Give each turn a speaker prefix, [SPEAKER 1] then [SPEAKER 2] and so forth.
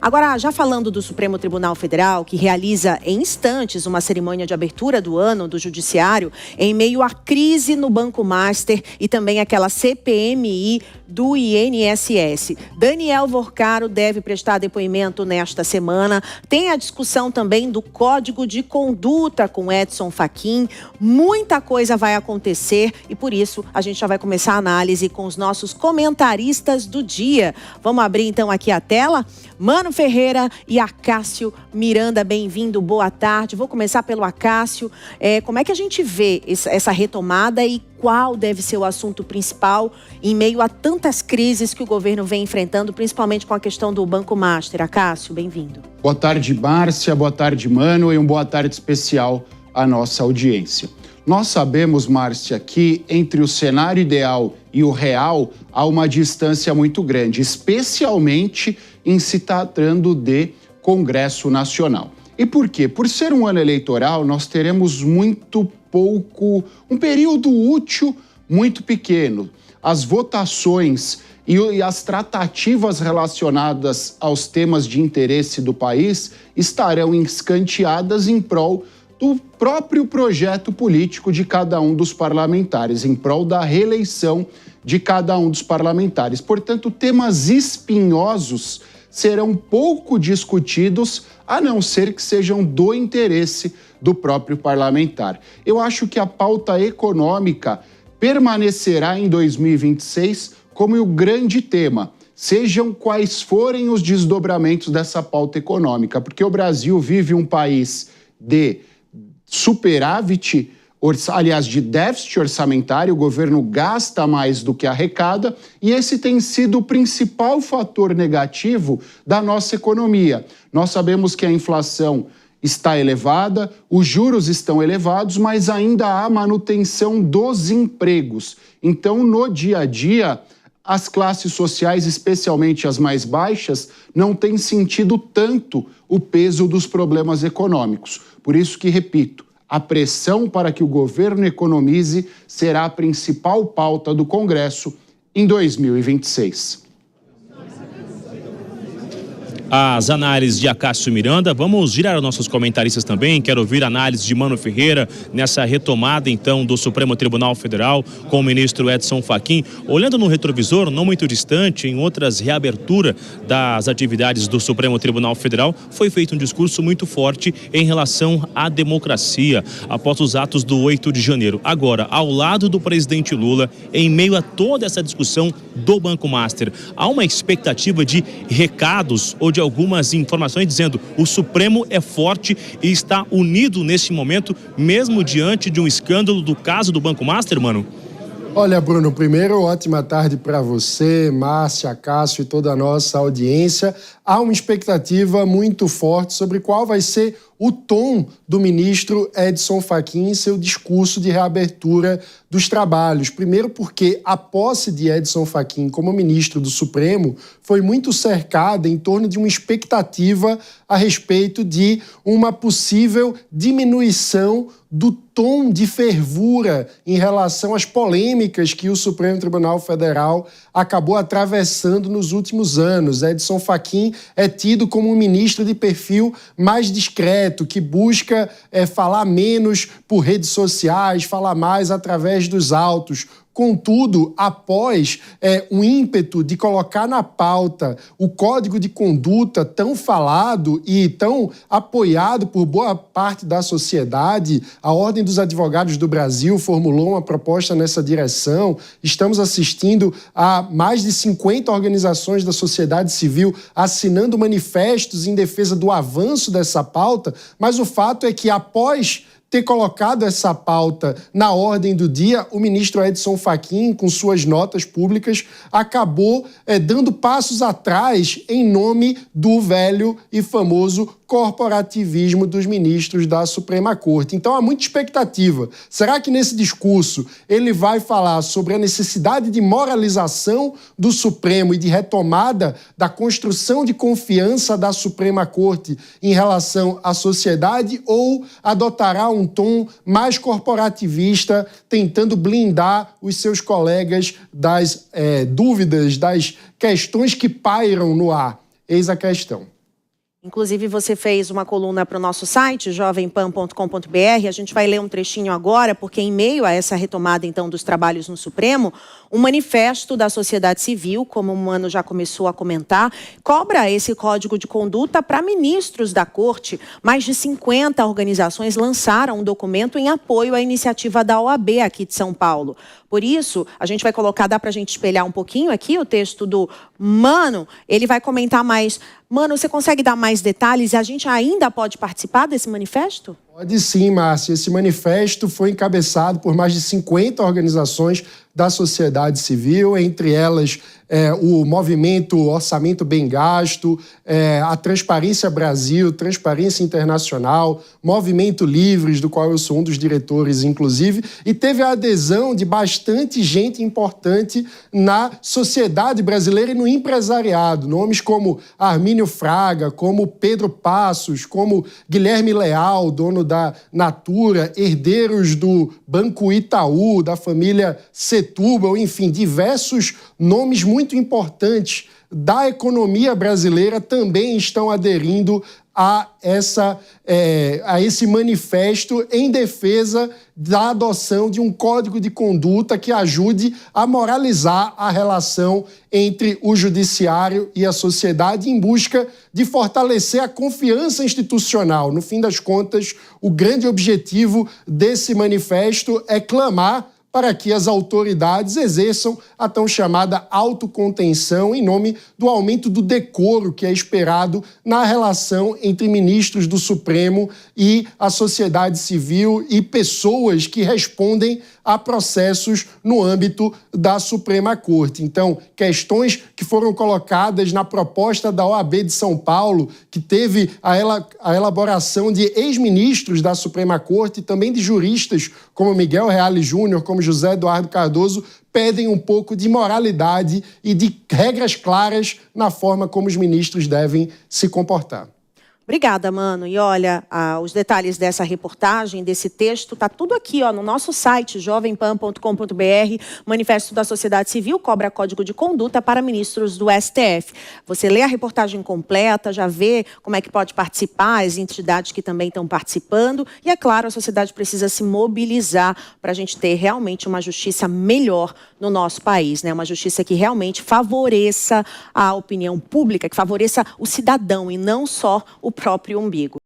[SPEAKER 1] Agora, já falando do Supremo Tribunal Federal, que realiza em instantes uma cerimônia de abertura do ano do Judiciário, em meio à crise no Banco Master e também aquela CPMI do INSS. Daniel Vorcaro deve prestar depoimento nesta semana. Tem a discussão também do Código de Conduta com Edson Fachin. Muita coisa vai acontecer e, por isso, a gente já vai começar a análise com os nossos comentaristas do dia. Vamos abrir, então, aqui a tela. Mano Ferreira e Acácio Miranda, bem-vindo, boa tarde. Vou começar pelo Acácio. Como é que a gente vê essa retomada e qual deve ser o assunto principal em meio a tantas crises que o governo vem enfrentando, principalmente com a questão do Banco Master? Acácio, bem-vindo.
[SPEAKER 2] Boa tarde, Márcia, boa tarde, Mano, e boa tarde especial à nossa audiência. Nós sabemos, Márcia, que entre o cenário ideal e o real há uma distância muito grande, especialmente em se tratando de Congresso Nacional. E por quê? Por ser um ano eleitoral, nós teremos muito pouco, um período útil muito pequeno. As votações e as tratativas relacionadas aos temas de interesse do país estarão escanteadas em prol do próprio projeto político de cada um dos parlamentares, em prol da reeleição de cada um dos parlamentares. Portanto, temas espinhosos serão pouco discutidos, a não ser que sejam do interesse do próprio parlamentar. Eu acho que a pauta econômica permanecerá em 2026 como o grande tema, sejam quais forem os desdobramentos dessa pauta econômica, porque o Brasil vive um país de superávit, aliás, de déficit orçamentário, o governo gasta mais do que arrecada, e esse tem sido o principal fator negativo da nossa economia. Nós sabemos que a inflação está elevada, os juros estão elevados, mas ainda há manutenção dos empregos. Então, no dia a dia, as classes sociais, especialmente as mais baixas, não têm sentido tanto o peso dos problemas econômicos. Por isso que, repito, a pressão para que o governo economize será a principal pauta do Congresso em 2026.
[SPEAKER 3] As análises de Acácio Miranda. Vamos girar os nossos comentaristas também. Quero ouvir a análise de Mano Ferreira nessa retomada, então, do Supremo Tribunal Federal com o ministro Edson Fachin. Olhando no retrovisor, não muito distante, em outras reaberturas das atividades do Supremo Tribunal Federal, foi feito um discurso muito forte em relação à democracia após os atos do 8 de janeiro. Agora, ao lado do presidente Lula, em meio a toda essa discussão do Banco Master, há uma expectativa de recados ou de algumas informações dizendo o Supremo é forte e está unido nesse momento, mesmo diante de um escândalo do caso do Banco Master, Mano?
[SPEAKER 4] Olha, Bruno, primeiro, ótima tarde para você, Márcia, Cássio e toda a nossa audiência. Há uma expectativa muito forte sobre qual vai ser o tom do ministro Edson Fachin em seu discurso de reabertura dos trabalhos. Primeiro porque a posse de Edson Fachin como ministro do Supremo foi muito cercada em torno de uma expectativa a respeito de uma possível diminuição do tom de fervura em relação às polêmicas que o Supremo Tribunal Federal acabou atravessando nos últimos anos. Edson Fachin é tido como um ministro de perfil mais discreto, que busca falar menos por redes sociais, falar mais através dos autos. Contudo, após um ímpeto de colocar na pauta o Código de Conduta tão falado e tão apoiado por boa parte da sociedade, a Ordem dos Advogados do Brasil formulou uma proposta nessa direção. Estamos assistindo a mais de 50 organizações da sociedade civil assinando manifestos em defesa do avanço dessa pauta, mas o fato é que após ter colocado essa pauta na ordem do dia, o ministro Edson Fachin, com suas notas públicas, acabou dando passos atrás em nome do velho e famoso corporativismo dos ministros da Suprema Corte. Então há muita expectativa. Será que nesse discurso ele vai falar sobre a necessidade de moralização do Supremo e de retomada da construção de confiança da Suprema Corte em relação à sociedade, ou adotará um tom mais corporativista, tentando blindar os seus colegas das dúvidas, das questões que pairam no ar? Eis a questão.
[SPEAKER 1] Inclusive, você fez uma coluna para o nosso site, jovempan.com.br. A gente vai ler um trechinho agora, porque em meio a essa retomada, então, dos trabalhos no Supremo, um manifesto da sociedade civil, como o Mano já começou a comentar, cobra esse código de conduta para ministros da Corte. Mais de 50 organizações lançaram um documento em apoio à iniciativa da OAB aqui de São Paulo. Por isso, a gente vai colocar, dá para a gente espelhar um pouquinho aqui o texto do Mano, ele vai comentar mais. Mano, você consegue dar mais detalhes e a gente ainda pode participar desse manifesto?
[SPEAKER 4] Pode sim, Márcia. Esse manifesto foi encabeçado por mais de 50 organizações da sociedade civil, entre elas o movimento Orçamento Bem Gasto, a Transparência Brasil, Transparência Internacional, Movimento Livres, do qual eu sou um dos diretores, inclusive, e teve a adesão de bastante gente importante na sociedade brasileira e no empresariado. Nomes como Armínio Fraga, como Pedro Passos, como Guilherme Leal, dono da Natura, herdeiros do Banco Itaú, da família Setúbal, enfim, diversos nomes muito importantes da economia brasileira também estão aderindo a esse manifesto em defesa da adoção de um código de conduta que ajude a moralizar a relação entre o judiciário e a sociedade em busca de fortalecer a confiança institucional. No fim das contas, o grande objetivo desse manifesto é clamar para que as autoridades exerçam a tão chamada autocontenção em nome do aumento do decoro que é esperado na relação entre ministros do Supremo e a sociedade civil e pessoas que respondem a processos no âmbito da Suprema Corte. Então, questões que foram colocadas na proposta da OAB de São Paulo, que teve a elaboração de ex-ministros da Suprema Corte e também de juristas como Miguel Reale Júnior, como José Eduardo Cardoso, pedem um pouco de moralidade e de regras claras na forma como os ministros devem se comportar.
[SPEAKER 1] Obrigada, Mano. E olha, os detalhes dessa reportagem, desse texto, tá tudo aqui, ó, no nosso site, jovempan.com.br. Manifesto da Sociedade Civil cobra código de conduta para ministros do STF. Você lê a reportagem completa, já vê como é que pode participar, as entidades que também estão participando. E, é claro, a sociedade precisa se mobilizar para a gente ter realmente uma justiça melhor no nosso país, né? Uma justiça que realmente favoreça a opinião pública, que favoreça o cidadão e não só o próprio umbigo.